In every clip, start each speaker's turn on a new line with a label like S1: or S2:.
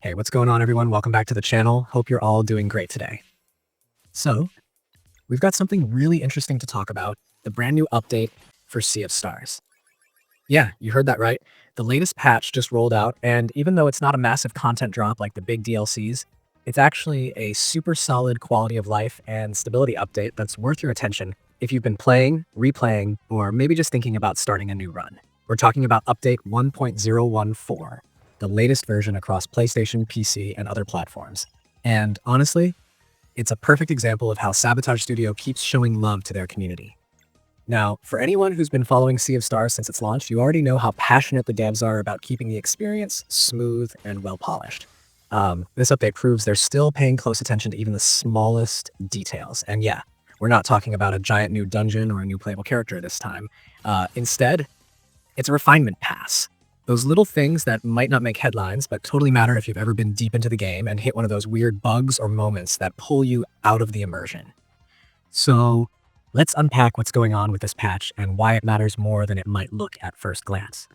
S1: Hey, what's going on, everyone? Welcome back to the channel. Hope you're all doing great today. So, we've got something really interesting to talk about, the brand new update for Sea of Stars. Yeah, you heard that right. The latest patch just rolled out, and even though it's not a massive content drop like the big DLCs, it's actually a super solid quality of life and stability update that's worth your attention if you've been playing, replaying, or maybe just thinking about starting a new run. We're talking about update 1.014, the latest version across PlayStation, PC, and other platforms. And honestly, it's a perfect example of how Sabotage Studio keeps showing love to their community. Now, for anyone who's been following Sea of Stars since its launch, you already know how passionate the devs are about keeping the experience smooth and well-polished. This update proves they're still paying close attention to even the smallest details. And yeah, we're not talking about a giant new dungeon or a new playable character this time. Instead, it's a refinement pass. Those little things that might not make headlines, but totally matter if you've ever been deep into the game and hit one of those weird bugs or moments that pull you out of the immersion. So let's unpack what's going on with this patch and why it matters more than it might look at first glance.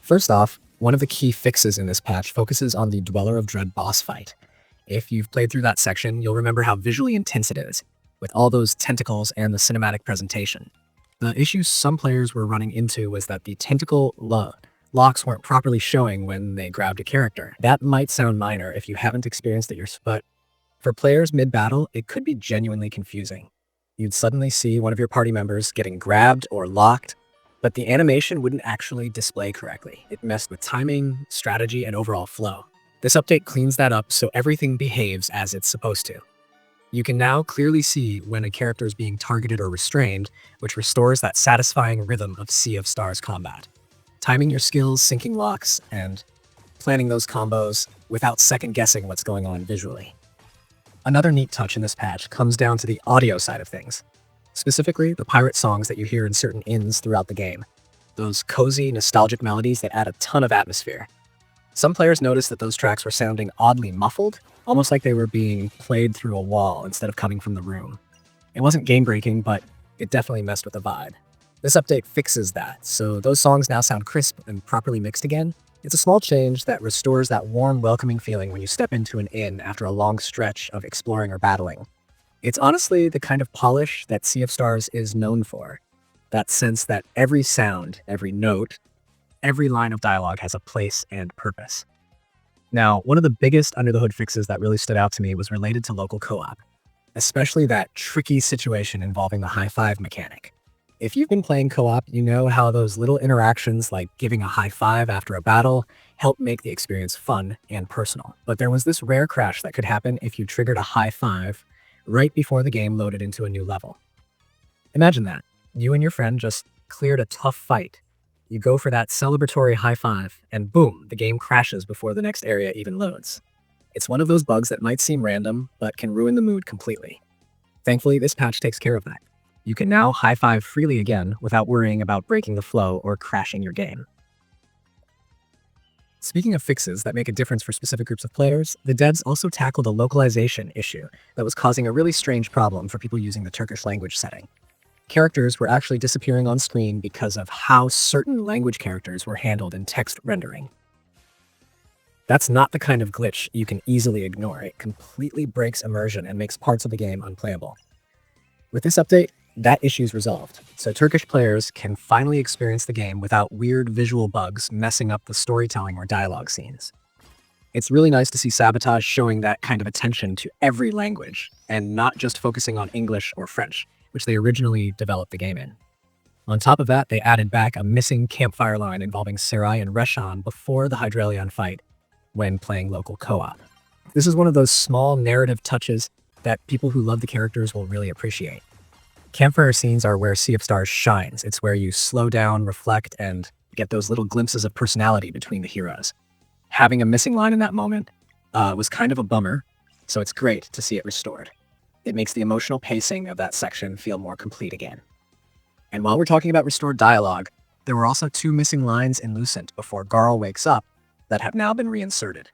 S1: First off, one of the key fixes in this patch focuses on the Dweller of Dread boss fight. If you've played through that section, you'll remember how visually intense it is, with all those tentacles and the cinematic presentation. The issue some players were running into was that the tentacle locks weren't properly showing when they grabbed a character. That might sound minor if you haven't experienced it yourself, but for players mid-battle, it could be genuinely confusing. You'd suddenly see one of your party members getting grabbed or locked, but the animation wouldn't actually display correctly. It messed with timing, strategy, and overall flow. This update cleans that up so everything behaves as it's supposed to. You can now clearly see when a character is being targeted or restrained, which restores that satisfying rhythm of Sea of Stars combat. Timing your skills, syncing locks, and planning those combos without second-guessing what's going on visually. Another neat touch in this patch comes down to the audio side of things. Specifically, the pirate songs that you hear in certain inns throughout the game. Those cozy, nostalgic melodies that add a ton of atmosphere. Some players noticed that those tracks were sounding oddly muffled, almost like they were being played through a wall instead of coming from the room. It wasn't game-breaking, but it definitely messed with the vibe. This update fixes that, so those songs now sound crisp and properly mixed again. It's a small change that restores that warm, welcoming feeling when you step into an inn after a long stretch of exploring or battling. It's honestly the kind of polish that Sea of Stars is known for. That sense that every sound, every note, every line of dialogue has a place and purpose. Now, one of the biggest under-the-hood fixes that really stood out to me was related to local co-op, especially that tricky situation involving the high-five mechanic. If you've been playing co-op, you know how those little interactions like giving a high five after a battle help make the experience fun and personal. But there was this rare crash that could happen if you triggered a high five right before the game loaded into a new level. Imagine that. You and your friend just cleared a tough fight. You go for that celebratory high five, and boom, the game crashes before the next area even loads. It's one of those bugs that might seem random, but can ruin the mood completely. Thankfully, this patch takes care of that. You can now high five freely again without worrying about breaking the flow or crashing your game. Speaking of fixes that make a difference for specific groups of players, the devs also tackled a localization issue that was causing a really strange problem for people using the Turkish language setting. Characters were actually disappearing on screen because of how certain language characters were handled in text rendering. That's not the kind of glitch you can easily ignore. It completely breaks immersion and makes parts of the game unplayable. With this update, that issue's resolved, so Turkish players can finally experience the game without weird visual bugs messing up the storytelling or dialogue scenes. It's really nice to see Sabotage showing that kind of attention to every language, and not just focusing on English or French, which they originally developed the game in. On top of that, they added back a missing campfire line involving Sarai and Reshan before the Hydralion fight when playing local co-op. This is one of those small narrative touches that people who love the characters will really appreciate. Campfire scenes are where Sea of Stars shines. It's where you slow down, reflect, and get those little glimpses of personality between the heroes. Having a missing line in that moment was kind of a bummer, so it's great to see it restored. It makes the emotional pacing of that section feel more complete again. And while we're talking about restored dialogue, there were also 2 missing lines in Lucent before Garl wakes up that have now been reinserted.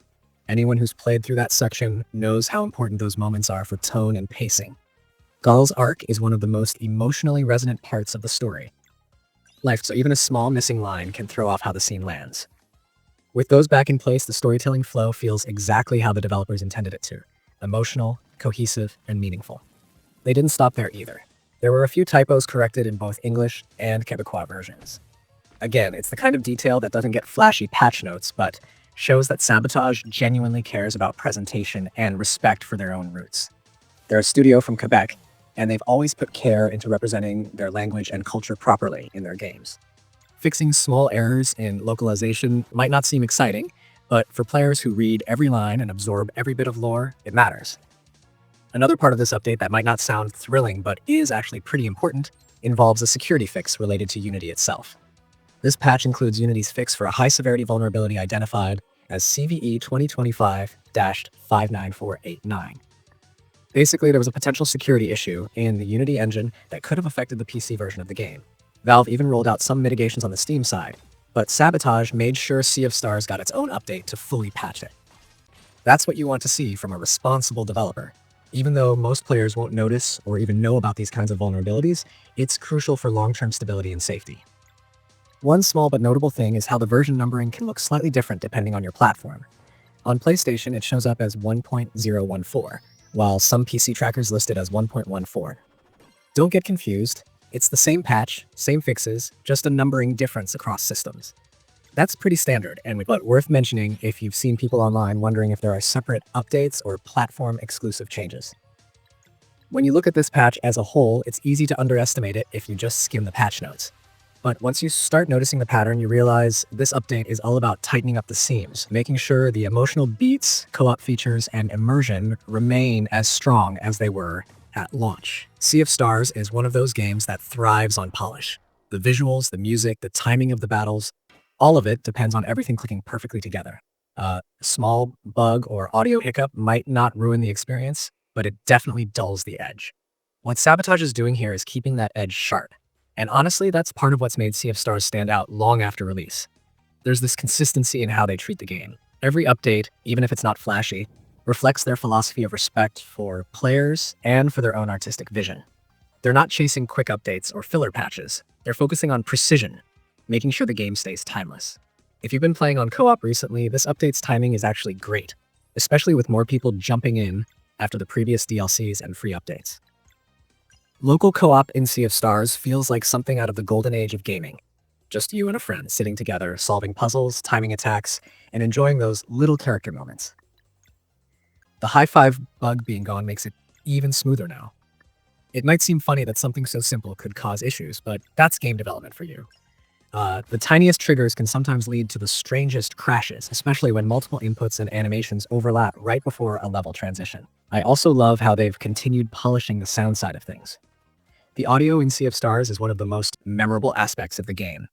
S1: Anyone who's played through that section knows how important those moments are for tone and pacing. Garl's arc is one of the most emotionally resonant parts of the story. So even a small missing line can throw off how the scene lands. With those back in place, the storytelling flow feels exactly how the developers intended it to: emotional, cohesive, and meaningful. They didn't stop there either. There were a few typos corrected in both English and Quebecois versions. Again, it's the kind of detail that doesn't get flashy patch notes, but shows that Sabotage genuinely cares about presentation and respect for their own roots. They're a studio from Quebec, and they've always put care into representing their language and culture properly in their games. Fixing small errors in localization might not seem exciting, but for players who read every line and absorb every bit of lore, it matters. Another part of this update that might not sound thrilling but is actually pretty important involves a security fix related to Unity itself. This patch includes Unity's fix for a high-severity vulnerability identified as CVE 2025-59489. Basically, there was a potential security issue in the Unity engine that could have affected the PC version of the game. Valve even rolled out some mitigations on the Steam side, but Sabotage made sure Sea of Stars got its own update to fully patch it. That's what you want to see from a responsible developer. Even though most players won't notice or even know about these kinds of vulnerabilities, it's crucial for long-term stability and safety. One small but notable thing is how the version numbering can look slightly different depending on your platform. On PlayStation, it shows up as 1.014, while some PC trackers list it as 1.14. Don't get confused. It's the same patch, same fixes, just a numbering difference across systems. That's pretty standard, but worth mentioning if you've seen people online wondering if there are separate updates or platform-exclusive changes. When you look at this patch as a whole, it's easy to underestimate it if you just skim the patch notes. But once you start noticing the pattern, you realize this update is all about tightening up the seams, making sure the emotional beats, co-op features, and immersion remain as strong as they were at launch. Sea of Stars is one of those games that thrives on polish. The visuals, the music, the timing of the battles, all of it depends on everything clicking perfectly together. A small bug or audio hiccup might not ruin the experience, but it definitely dulls the edge. What Sabotage is doing here is keeping that edge sharp. And honestly, that's part of what's made Sea of Stars stand out long after release. There's this consistency in how they treat the game. Every update, even if it's not flashy, reflects their philosophy of respect for players and for their own artistic vision. They're not chasing quick updates or filler patches. They're focusing on precision, making sure the game stays timeless. If you've been playing on co-op recently, this update's timing is actually great, especially with more people jumping in after the previous DLCs and free updates. Local co-op in Sea of Stars feels like something out of the golden age of gaming. Just you and a friend sitting together, solving puzzles, timing attacks, and enjoying those little character moments. The high five bug being gone makes it even smoother now. It might seem funny that something so simple could cause issues, but that's game development for you. The tiniest triggers can sometimes lead to the strangest crashes, especially when multiple inputs and animations overlap right before a level transition. I also love how they've continued polishing the sound side of things. The audio in Sea of Stars is one of the most memorable aspects of the game.